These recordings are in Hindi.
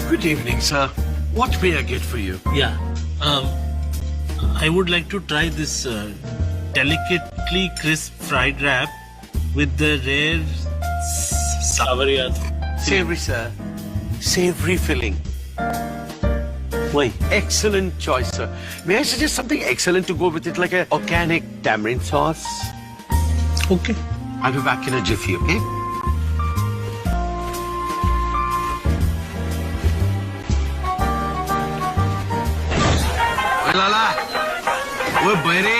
Good evening, sir. What may I get for you? Yeah. I would like to try this delicately crisp fried wrap with the rare savory. Savory, sir. Savory filling. Why? Excellent choice, sir. May I suggest something excellent to go with it, like a organic tamarind sauce? Okay. I'll be back in a jiffy, okay? ओए लाला, ओए बहरे,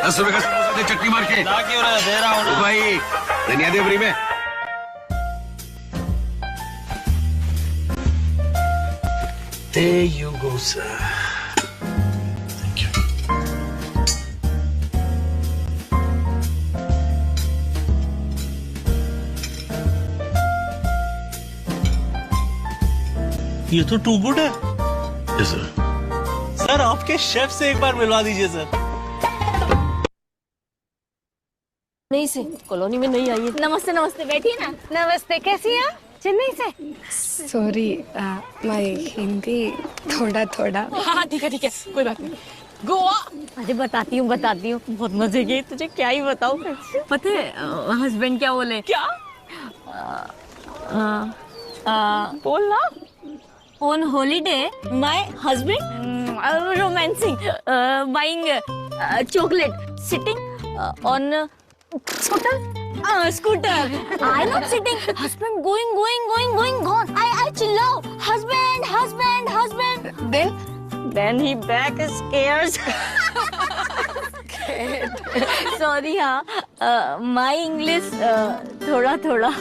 10 रुपए का समोसा दे चटनी मार के। ना क्यों रहा? दे रहा हूँ ना। ओ भाई, धनिया दे फ्री में। There you go, sir. Thank you. ये तो टू गुड है। Yes, sir. सर आपके शेफ से एक बार मिलवा दीजिए सर। नहीं से कॉलोनी में नहीं आई है। नमस्ते नमस्ते, बैठिए ना। नमस्ते, कैसी हैं आप? चेन्नई से? सॉरी, मैं हिंदी थोड़ा थोड़ा। हाँ ठीक है, कोई बात नहीं। गोवा। अरे बताती हूँ बहुत मजे की। तुझे क्या ही बताऊँ। पता है हस्बैंड क्या बोले? क्या? बोल ना। On holiday, my husband romancing, buying chocolate, sitting on scooter. I'm not sitting. Husband going, gone. I chill out. Husband. Then he back scares. Sorry, हाँ. My English थोड़ा.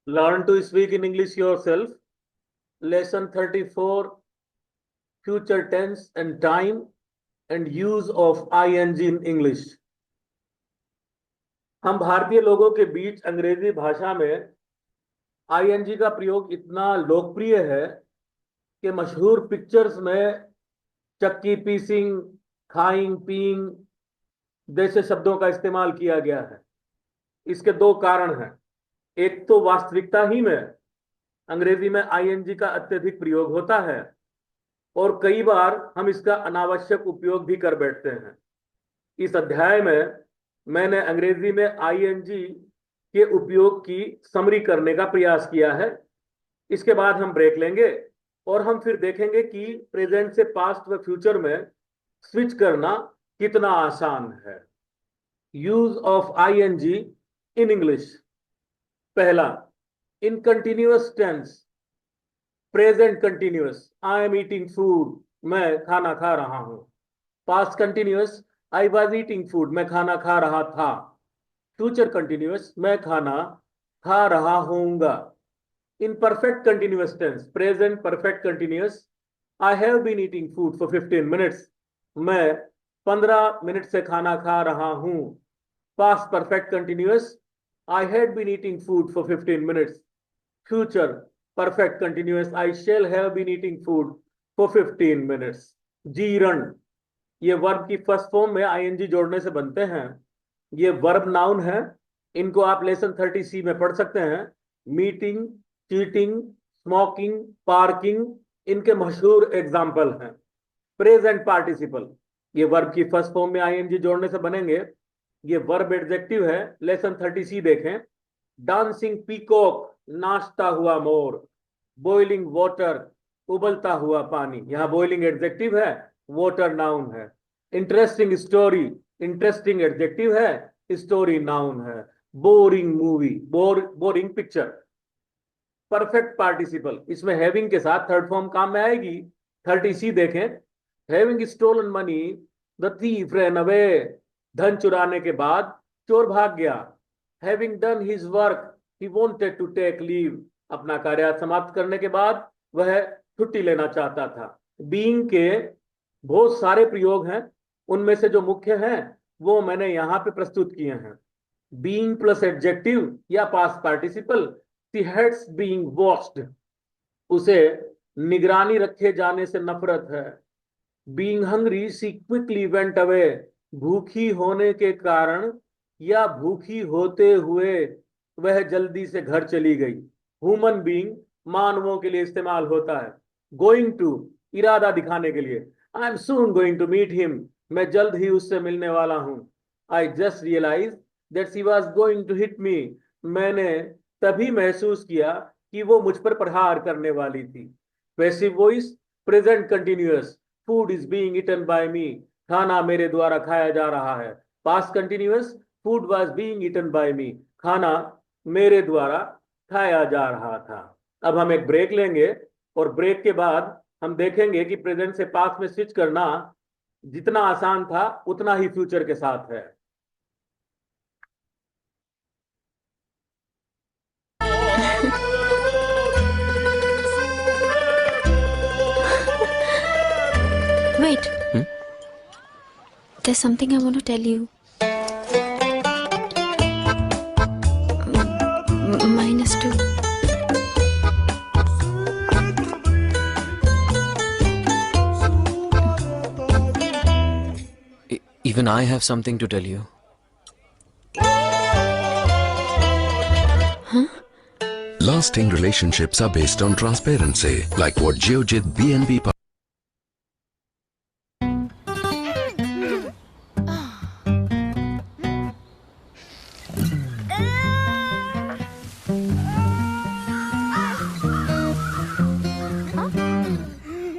Learn to speak in English yourself. Lesson 34, future tense and time and use of ing in English. हम भारतीय लोगों के बीच अंग्रेजी भाषा में ing का प्रयोग इतना लोकप्रिय है कि मशहूर पिक्चर्स में चक्की पीसिंग, खाइंग, पीइंग जैसे शब्दों का इस्तेमाल किया गया है। इसके दो कारण हैं। एक तो वास्तविकता ही में अंग्रेजी में आईएनजी का अत्यधिक प्रयोग होता है और कई बार हम इसका अनावश्यक उपयोग भी कर बैठते हैं। इस अध्याय में मैंने अंग्रेजी में आईएनजी के उपयोग की समरी करने का प्रयास किया है। इसके बाद हम ब्रेक लेंगे और हम फिर देखेंगे कि प्रेजेंट से पास्ट व फ्यूचर में स्विच करना कितना आसान है। Use of ING in English. पहला, in continuous tense, present continuous, I am eating food, मैं खाना खा रहा हूं। Past continuous, I was eating food, मैं खाना खा रहा था। फ्यूचर कंटिन्यूअस, मैं खाना खा रहा होऊंगा। In perfect continuous tense, present perfect continuous, I have been eating food for 15 minutes, मैं 15 मिनट से खाना खा रहा हूं। Past perfect continuous, I had been eating food for 15 minutes. Future perfect continuous, I shall have been eating food for 15 minutes. Jiran, ये वर्ब की फर्स्ट फॉर्म में आईएनजी जोड़ने से बनते हैं। ये वर्ब नाउन है। इनको आप लेसन 30C में पढ़ सकते हैं। मीटिंग, चीटिंग, स्मोकिंग, पार्किंग इनके मशहूर एग्जाम्पल हैं। प्रेजेंट पार्टिसिपल, ये वर्ब की फर्स्ट फॉर्म में आईएनजी जोड़ने से बनेंगे। ये वर्ब एडजेक्टिव है। लेसन 30C देखें। डांसिंग पीकॉक, नाचता हुआ मोर। बॉइलिंग वाटर, उबलता हुआ पानी। यहाँ बॉइलिंग एडजेक्टिव है, वाटर नाउन है। इंटरेस्टिंग स्टोरी, इंटरेस्टिंग एडजेक्टिव है, स्टोरी नाउन है। Boring movie, boring picture. Perfect participle, इसमें हैविंग के साथ थर्ड फॉर्म काम में आएगी। 30C देखें। Having stolen money, the thief ran away, धन चुराने के बाद चोर भाग गया। Having done his work, he wanted to take leave. अपना कार्य समाप्त करने के बाद वह छुट्टी लेना चाहता था। Being के बहुत सारे प्रयोग हैं, उनमें से जो मुख्य हैं वो मैंने यहाँ पे प्रस्तुत किए हैं। Being प्लस एडजेक्टिव या past participle, she hates being watched, उसे निगरानी रखे जाने से नफरत है। Being hungry, she quickly went away, भूखी होने के कारण या भूखी होते हुए वह जल्दी से घर चली गई। ह्यूमन बीइंग मानवों के लिए इस्तेमाल होता है। गोइंग टू इरादा दिखाने के लिए, I am soon going to meet him, मैं जल्द ही उससे मिलने वाला हूं। I just realise that she was going to hit me, मैंने तभी महसूस किया कि वो मुझ पर प्रहार करने वाली थी। Passive voice present continuous, food is being eaten by me, खाना मेरे द्वारा खाया जा रहा है। Past continuous, food was being eaten by me, खाना मेरे द्वारा खाया जा रहा था। अब हम एक ब्रेक लेंगे और ब्रेक के बाद हम देखेंगे कि प्रेजेंट से पास्ट में स्विच करना जितना आसान था उतना ही फ्यूचर के साथ है। Wait. There's something I want to tell you. -2. Even I have something to tell you. Lasting relationships are based on transparency, like what Geojit BNB.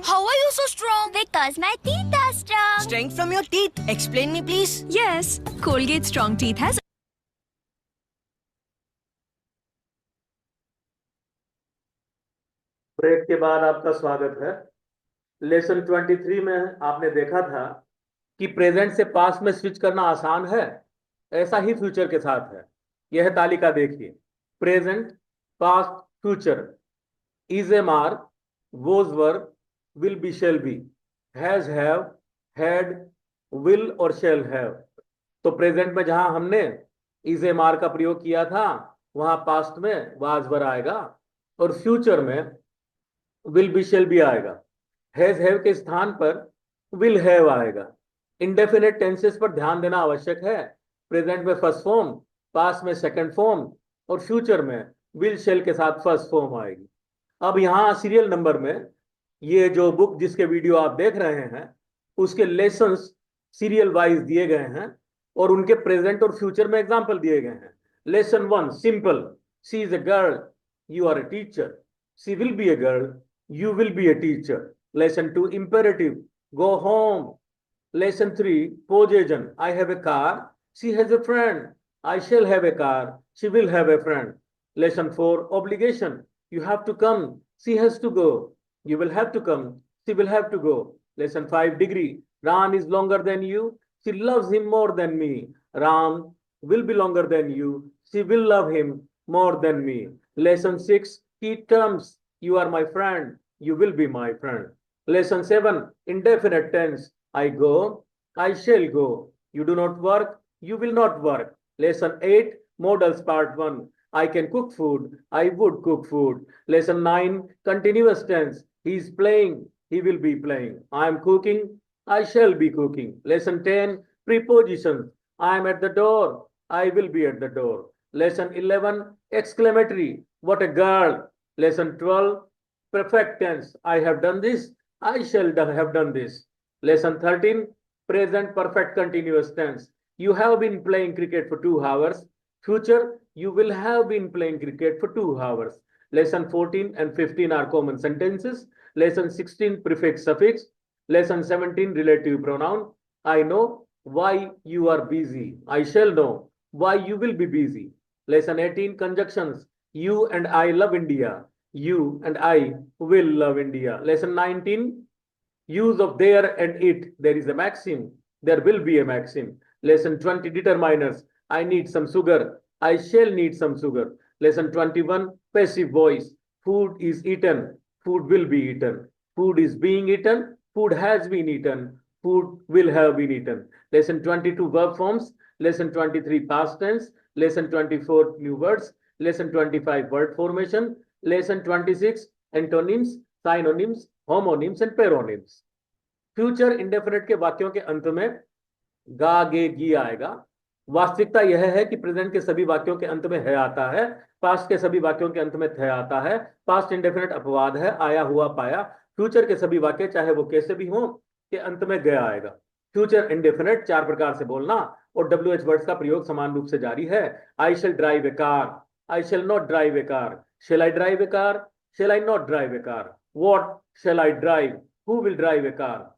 How are you so strong? Because my teeth are strong. Strength from your teeth. Explain me, please. Yes, Colgate Strong Teeth has break के बाद आपका स्वागत है। लेसन 23 में आपने देखा था कि प्रेजेंट से पास्ट में स्विच करना आसान है, ऐसा ही फ्यूचर के साथ है। यह तालिका देखिए, present, past, future, is a mark, was verb, will be, shall be, has, have, had, will और शेल हैव। तो प्रेजेंट में जहां हमने इज ए मार्क का प्रयोग किया था वहां पास्ट में वाज वर आएगा और फ्यूचर में विल बी, शेल बी आएगा। हैज, हैव के स्थान पर विल हैव आएगा। इंडेफिनेट टेंसेस पर ध्यान देना आवश्यक है। प्रेजेंट में फर्स्ट फॉर्म, पास्ट में सेकंड फॉर्म और फ्यूचर में विल, शेल के साथ फर्स्ट फॉर्म आएगी। अब यहाँ सीरियल नंबर में ये जो बुक जिसके वीडियो आप देख रहे हैं उसके लेसन्स सीरियल वाइज दिए गए हैं और उनके प्रेजेंट और फ्यूचर में एग्जाम्पल दिए गए हैं। Lesson 1 simple, she is a girl, you are a teacher. She will be a girl, you will be a teacher. Lesson 2 imperative, go home. Lesson 3 possession, I have a car, she has a friend. I shall have a car, she will have a friend. Lesson 4 obligation, you have to come, she has to go. You will have to come, she will have to go. Lesson 5 degree, Ram is longer than you, she loves him more than me. Ram will be longer than you, she will love him more than me. Lesson 6 key terms, you are my friend, you will be my friend. Lesson 7 indefinite tense, I go, I shall go. You do not work, you will not work. Lesson 8 modals part 1, I can cook food, I would cook food. Lesson 9 continuous tense, he is playing, he will be playing. I am cooking, I shall be cooking. Lesson 10 prepositions, I am at the door, I will be at the door. Lesson 11 exclamatory, what a girl. Lesson 12 perfect tense, I have done this, I shall have done this. Lesson 13 present perfect continuous tense, you have been playing cricket for 2 hours. Future, you will have been playing cricket for 2 hours. Lesson 14 and 15 are common sentences. Lesson 16 prefix suffix. Lesson 17 relative pronoun, I know why you are busy, I shall know why you will be busy. Lesson 18 conjunctions, you and I love India, you and I will love India. Lesson 19 use of there and it, there is a maxim, there will be a maxim. Lesson 20 determiners, I need some sugar, I shall need some sugar. Lesson 21 passive voice, food is eaten, food will be eaten, food is being eaten, food has been eaten, food will have been eaten. Lesson 22 verb forms, lesson 23 past tense, lesson 24 new words, lesson 25 word formation, lesson 26 antonyms, synonyms, homonyms and paronyms. Future indefinite के वाक्यों के अंत में गा गे गी आएगा वास्तविकता यह है कि प्रेजेंट के सभी वाक्यों के अंत में है आता है, पास्ट के सभी वाक्यों के अंत में थे आता है, पास्ट इंडेफिनिट अपवाद है, आया हुआ पाया। फ्यूचर के सभी वाक्य चाहे वो कैसे भी हों के अंत में गया आएगा। फ्यूचर इंडेफिनिट 4 प्रकार से बोलना और WH वर्ड्स का प्रयोग समान रूप से जारी है। I shall drive a car, I shall not drive a car, shall I drive a car, shall I not drive a car, what shall I drive, who will drive a car,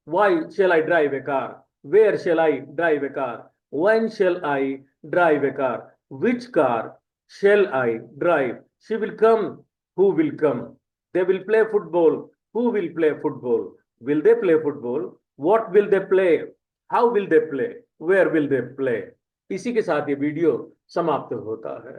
why shall I drive a car, where shall I drive a car, when shall I drive a car, which car shall I drive, she will come, who will come, they will play football, who will play football, will they play football, what will they play, how will they play, where will they play। इसी के साथ ये वीडियो समाप्त होता है।